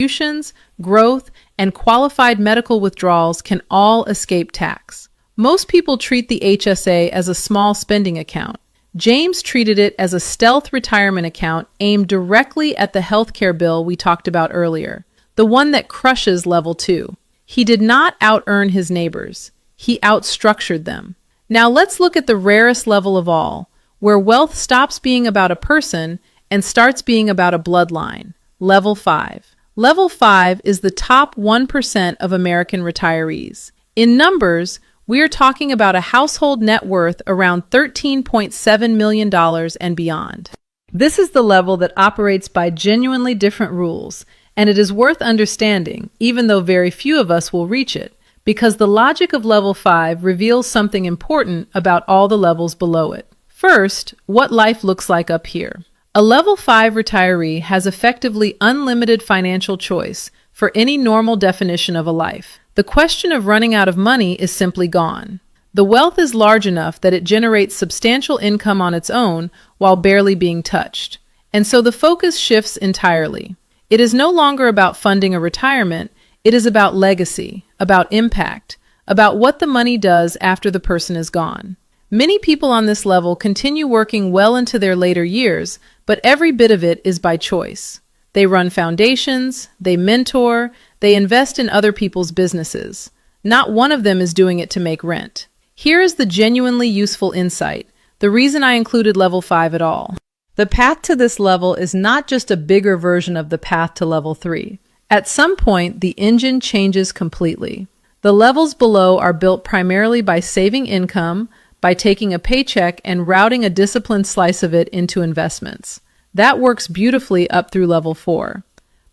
contributions, growth, and qualified medical withdrawals can all escape tax. Most people treat the HSA as a small spending account. James treated it as a stealth retirement account aimed directly at the healthcare bill we talked about earlier, the one that crushes level 2. He did not out-earn his neighbors. He outstructured them. Now let's look at the rarest level of all, where wealth stops being about a person and starts being about a bloodline. Level 5. Level 5 is the top 1% of American retirees. In numbers, we are talking about a household net worth around $13.7 million and beyond. This is the level that operates by genuinely different rules, and it is worth understanding, even though very few of us will reach it, because the logic of level 5 reveals something important about all the levels below it. First, what life looks like up here. A level 5 retiree has effectively unlimited financial choice for any normal definition of a life. The question of running out of money is simply gone. The wealth is large enough that it generates substantial income on its own while barely being touched. And so the focus shifts entirely. It is no longer about funding a retirement, it is about legacy, about impact, about what the money does after the person is gone. Many people on this level continue working well into their later years, but every bit of it is by choice. They run foundations, they mentor, they invest in other people's businesses. Not one of them is doing it to make rent. Here is the genuinely useful insight, the reason I included level 5 at all. The path to this level is not just a bigger version of the path to level 3. At some point, the engine changes completely. The levels below are built primarily by saving income, by taking a paycheck and routing a disciplined slice of it into investments. That works beautifully up through level 4.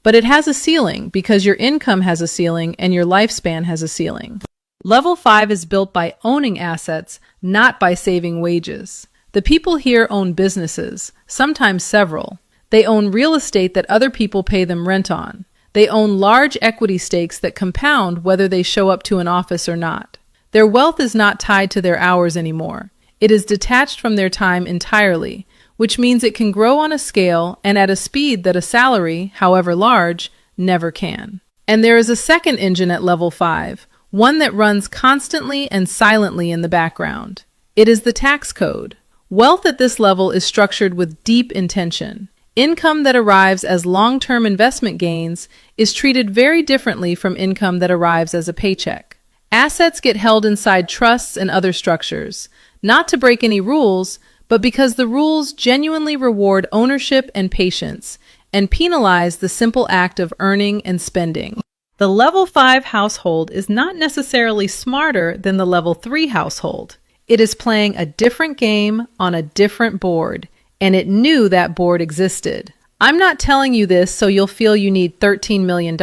But it has a ceiling because your income has a ceiling and your lifespan has a ceiling. Level 5 is built by owning assets, not by saving wages. The people here own businesses, sometimes several. They own real estate that other people pay them rent on. They own large equity stakes that compound whether they show up to an office or not. Their wealth is not tied to their hours anymore. It is detached from their time entirely, which means it can grow on a scale and at a speed that a salary, however large, never can. And there is a second engine at level 5, one that runs constantly and silently in the background. It is the tax code. Wealth at this level is structured with deep intention. Income that arrives as long-term investment gains is treated very differently from income that arrives as a paycheck. Assets get held inside trusts and other structures, not to break any rules, but because the rules genuinely reward ownership and patience, and penalize the simple act of earning and spending. The level 5 household is not necessarily smarter than the level 3 household. It is playing a different game on a different board, and it knew that board existed. I'm not telling you this so you'll feel you need $13 million.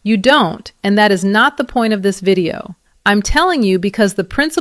You don't, and that is not the point of this video. I'm telling you because the principle